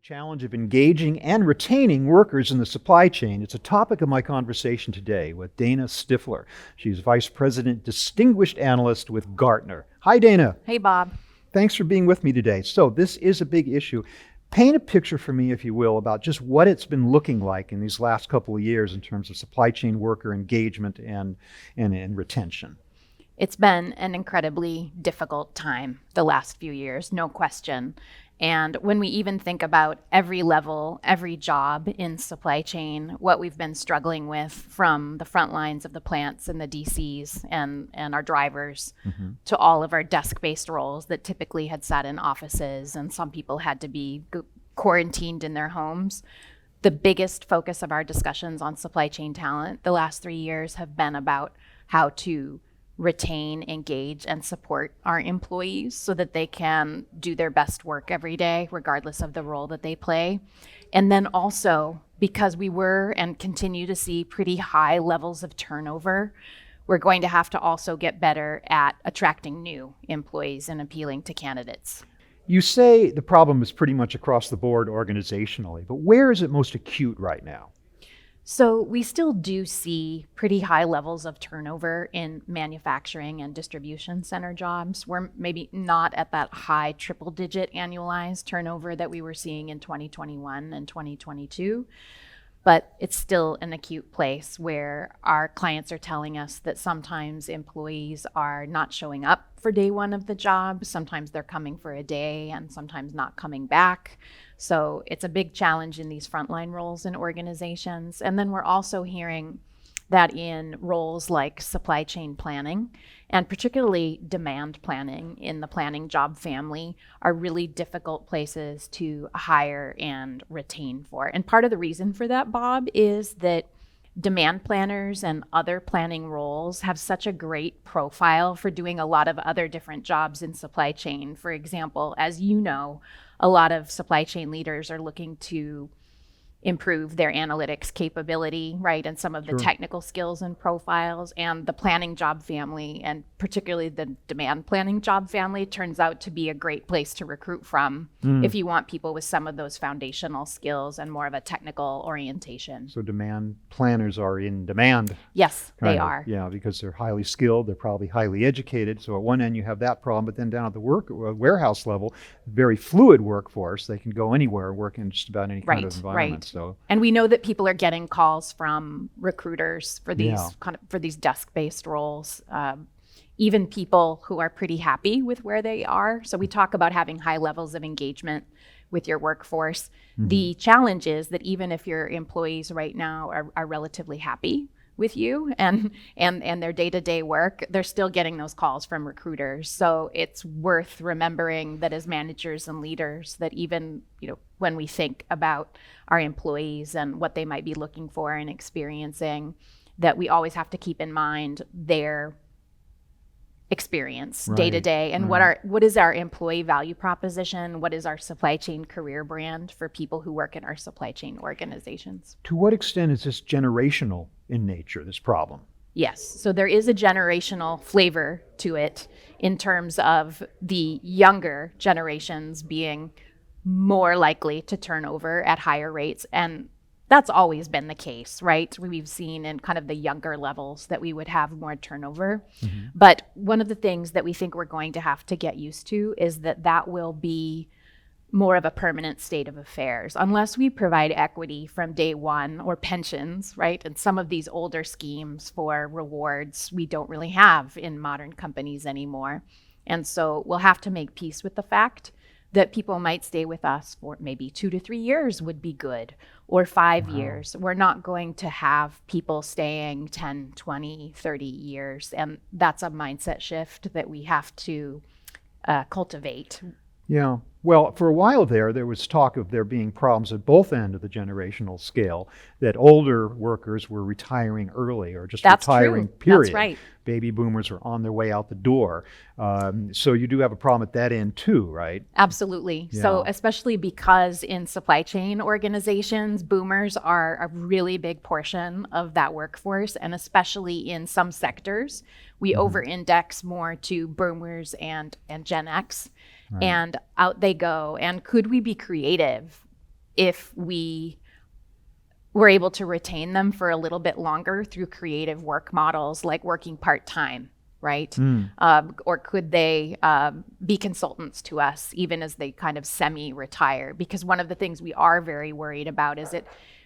challenge of engaging and retaining workers in the supply chain. It's a topic of my conversation today with Dana Stiffler. She's Vice President, Distinguished Analyst with Gartner. Hi, Dana. Hey, Bob. Thanks for being with me today. So this is a big issue. Paint a picture for me, if you will, about just what it's been looking like in these last couple of years in terms of supply chain worker engagement and retention. It's been an incredibly difficult time the last few years, no question. And when we even think about every level, every job in supply chain, what we've been struggling with from the front lines of the plants and the DCs and our drivers to all of our desk-based roles that typically had sat in offices, and some people had to be quarantined in their homes. The biggest focus of our discussions on supply chain talent the last 3 years have been about how to retain, engage, and support our employees so that they can do their best work every day, regardless of the role that they play. And then also, because we were and continue to see pretty high levels of turnover, we're going to have to also get better at attracting new employees and appealing to candidates. You say the problem is pretty much across the board organizationally, but where is it most acute right now? So we still do see pretty high levels of turnover in manufacturing and distribution center jobs. We're maybe not at that high triple-digit annualized turnover that we were seeing in 2021 and 2022, but it's still an acute place where our clients are telling us that sometimes employees are not showing up for day one of the job. Sometimes they're coming for a day and sometimes not coming back. So it's a big challenge in these frontline roles in organizations. And then we're also hearing that in roles like supply chain planning, and particularly demand planning in the planning job family, are really difficult places to hire and retain for. And part of the reason for that, Bob, is that demand planners and other planning roles have such a great profile for doing a lot of other different jobs in supply chain. For example, as you know, a lot of supply chain leaders are looking to improve their analytics capability, right? And some of the technical skills and profiles, and the planning job family, and particularly the demand planning job family, turns out to be a great place to recruit from if you want people with some of those foundational skills and more of a technical orientation. So demand planners are in demand. Yes, they are. Yeah, because they're highly skilled, they're probably highly educated. So at one end you have that problem, but then down at the warehouse level, very fluid workforce. They can go anywhere, work in just about any kind of environment. Right. So, and we know that people are getting calls from recruiters for these for these desk-based roles, even people who are pretty happy with where they are. So we talk about having high levels of engagement with your workforce. The challenge is that even if your employees right now are relatively happy with you and their day-to-day work, they're still getting those calls from recruiters. So it's worth remembering that as managers and leaders, that even, when we think about our employees and what they might be looking for and experiencing, that we always have to keep in mind their experience day to day, and what is our employee value proposition, what is our supply chain career brand for people who work in our supply chain organizations. To what extent is this generational in nature, this problem? Yes, so there is a generational flavor to it in terms of the younger generations being more likely to turn over at higher rates, and that's always been the case, right? We've seen in kind of the younger levels that we would have more turnover. But one of the things that we think we're going to have to get used to is that will be more of a permanent state of affairs unless we provide equity from day one, or pensions, right? And some of these older schemes for rewards we don't really have in modern companies anymore. And so we'll have to make peace with the fact that people might stay with us for maybe 2 to 3 years would be good, or 5 years. We're not going to have people staying 10, 20, 30 years. And that's a mindset shift that we have to cultivate. Yeah. Well, for a while there was talk of there being problems at both ends of the generational scale, that older workers were retiring early or just retiring, period. That's right. Baby boomers are on their way out the door. So you do have a problem at that end too, right? Absolutely. Yeah. So especially because in supply chain organizations, boomers are a really big portion of that workforce, and especially in some sectors, we over-index more to boomers and Gen X. Right. And out they go. And could we be creative if we were able to retain them for a little bit longer through creative work models like working part-time, right? Or could they be consultants to us even as they kind of semi-retire? Because one of the things we are very worried about is that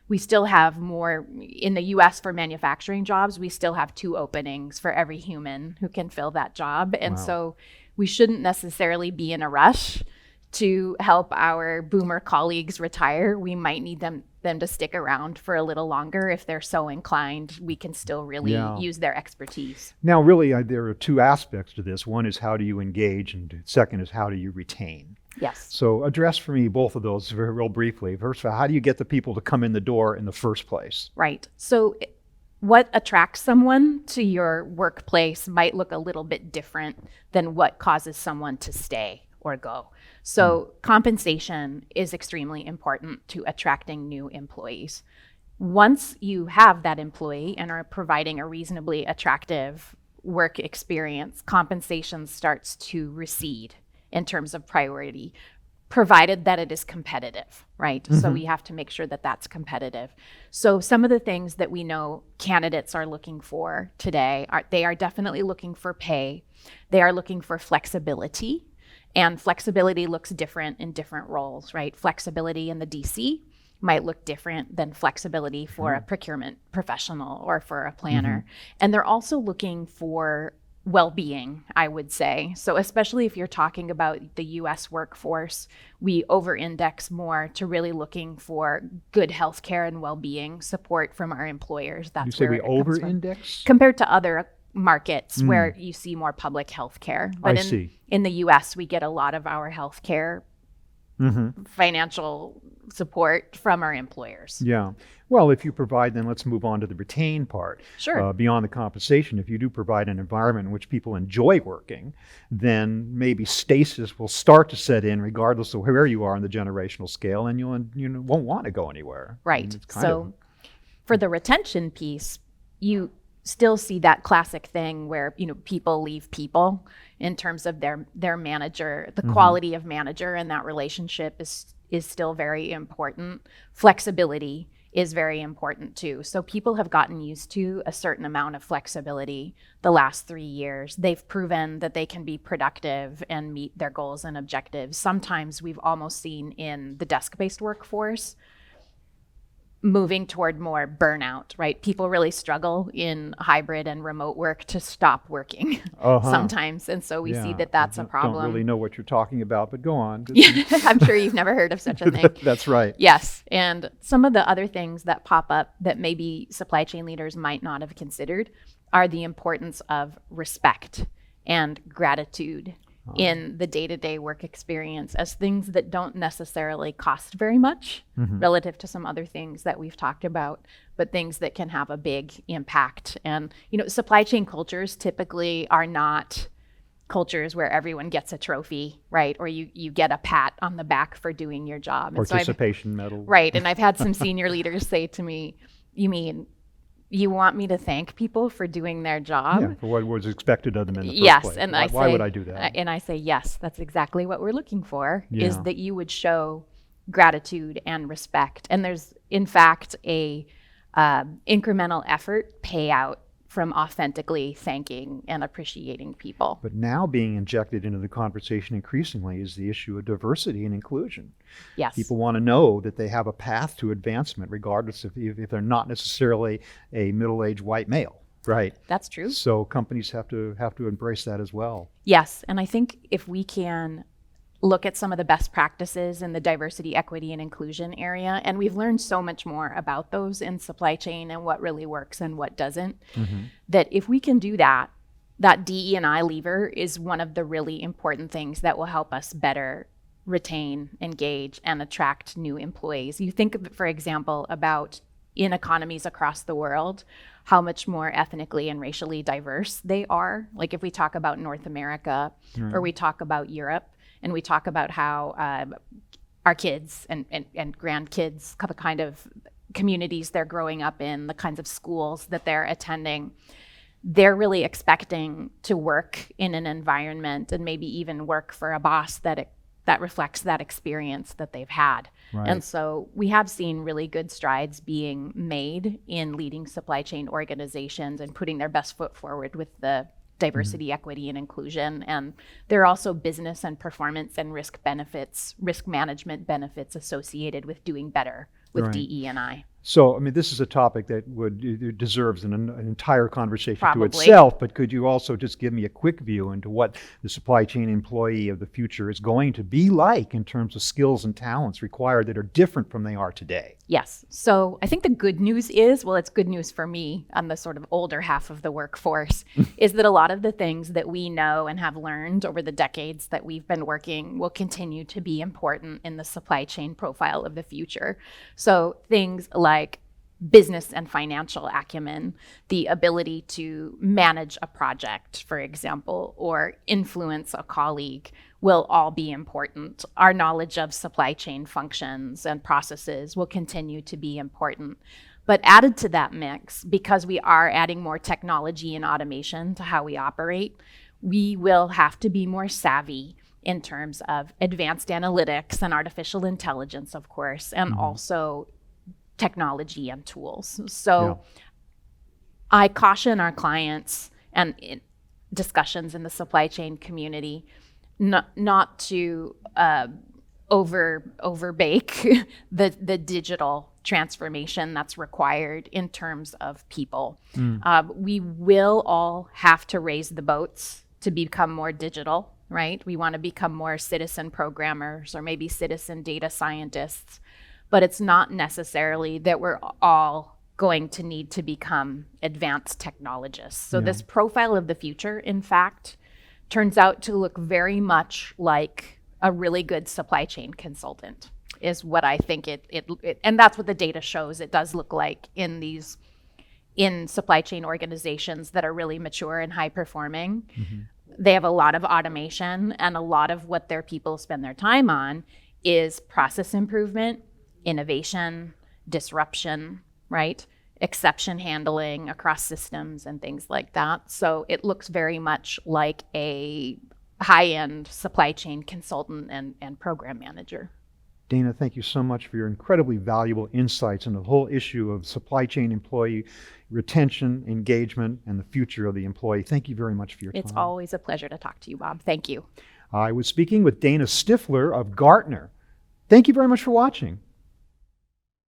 we still have more in the US for manufacturing jobs. We still have 2 openings for every human who can fill that job. And so we shouldn't necessarily be in a rush to help our boomer colleagues retire. We might need them to stick around for a little longer. If they're so inclined, we can still really use their expertise. Now, really, there are 2 aspects to this. One is how do you engage, and second is how do you retain? Yes. So address for me both of those real briefly. First of all, how do you get the people to come in the door in the first place? Right. So what attracts someone to your workplace might look a little bit different than what causes someone to stay or go. So compensation is extremely important to attracting new employees. Once you have that employee and are providing a reasonably attractive work experience, compensation starts to recede in terms of priority, provided that it is competitive, right? So we have to make sure that that's competitive. So some of the things that we know candidates are looking for today they are definitely looking for pay. They are looking for flexibility. And flexibility looks different in different roles, right? Flexibility in the DC might look different than flexibility for a procurement professional or for a planner. And they're also looking for well-being, I would say. So especially if you're talking about the US workforce, we over-index more to really looking for good healthcare and well-being support from our employers. That's You say where we it comes from. over-index? Compared to other markets where you see more public health care. But in the US, we get a lot of our health care financial support from our employers. Yeah. Well, if you provide, then let's move on to the retain part. Sure. Beyond the compensation, if you do provide an environment in which people enjoy working, then maybe stasis will start to set in regardless of where you are on the generational scale, and you won't want to go anywhere. Right. So for the retention piece, you still see that classic thing where people leave people in terms of their manager. The quality of manager and that relationship is still very important. Flexibility is very important too. So people have gotten used to a certain amount of flexibility the last 3 years. They've proven that they can be productive and meet their goals and objectives. Sometimes we've almost seen in the desk-based workforce moving toward more burnout, right? People really struggle in hybrid and remote work to stop working sometimes. And so we see that that's a problem. Don't really know what you're talking about, but go on. I'm sure you've never heard of such a thing. That's right. Yes. And some of the other things that pop up that maybe supply chain leaders might not have considered are the importance of respect and gratitude in the day-to-day work experience as things that don't necessarily cost very much relative to some other things that we've talked about, but things that can have a big impact. And, supply chain cultures typically are not cultures where everyone gets a trophy, right? Or you get a pat on the back for doing your job. Participation medal. Right. And I've had some senior leaders say to me, you mean you want me to thank people for doing their job? Yeah, for what was expected of them in the first yes, place. And why would I do that? And I say, yes, that's exactly what we're looking for, is that you would show gratitude and respect. And there's, in fact, a incremental effort payout from authentically thanking and appreciating people. But now being injected into the conversation increasingly is the issue of diversity and inclusion. Yes. People want to know that they have a path to advancement regardless if they're not necessarily a middle-aged white male, right? That's true. So companies have to embrace that as well. Yes, and I think if we can look at some of the best practices in the diversity, equity, and inclusion area. And we've learned so much more about those in supply chain and what really works and what doesn't, that if we can do that, that DE&I lever is one of the really important things that will help us better retain, engage, and attract new employees. You think, for example, about in economies across the world, how much more ethnically and racially diverse they are. Like if we talk about North America or we talk about Europe, and we talk about how our kids and grandkids, the kind of communities they're growing up in, the kinds of schools that they're attending, they're really expecting to work in an environment and maybe even work for a boss that that reflects that experience that they've had. Right. And so we have seen really good strides being made in leading supply chain organizations and putting their best foot forward with the diversity, equity, and inclusion. And there are also business and performance and risk management benefits associated with doing better with Right. DE&I. So, I mean, this is a topic that it deserves an entire conversation to Probably. itself, but could you also just give me a quick view into what the supply chain employee of the future is going to be like in terms of skills and talents required that are different from they are today? Yes. So I think the good news is, well, it's good news for me on the sort of older half of the workforce, is that a lot of the things that we know and have learned over the decades that we've been working will continue to be important in the supply chain profile of the future. So things like business and financial acumen, the ability to manage a project, for example, or influence a colleague will all be important. Our knowledge of supply chain functions and processes will continue to be important. But added to that mix, because we are adding more technology and automation to how we operate, we will have to be more savvy in terms of advanced analytics and artificial intelligence, of course, and also technology and tools. So I caution our clients and in discussions in the supply chain community not to overbake the digital transformation that's required in terms of people. We will all have to raise the boats to become more digital, right? We want to become more citizen programmers or maybe citizen data scientists, but it's not necessarily that we're all going to need to become advanced technologists. So this profile of the future, in fact, turns out to look very much like a really good supply chain consultant, is what I think it and that's what the data shows it does look like in supply chain organizations that are really mature and high performing. They have a lot of automation, and a lot of what their people spend their time on is process improvement, innovation, disruption, right? Exception handling across systems and things like that. So it looks very much like a high-end supply chain consultant and program manager. Dana, thank you so much for your incredibly valuable insights on the whole issue of supply chain employee retention, engagement, and the future of the employee. Thank you very much for your time. It's always a pleasure to talk to you, Bob. Thank you. I was speaking with Dana Stiffler of Gartner. Thank you very much for watching.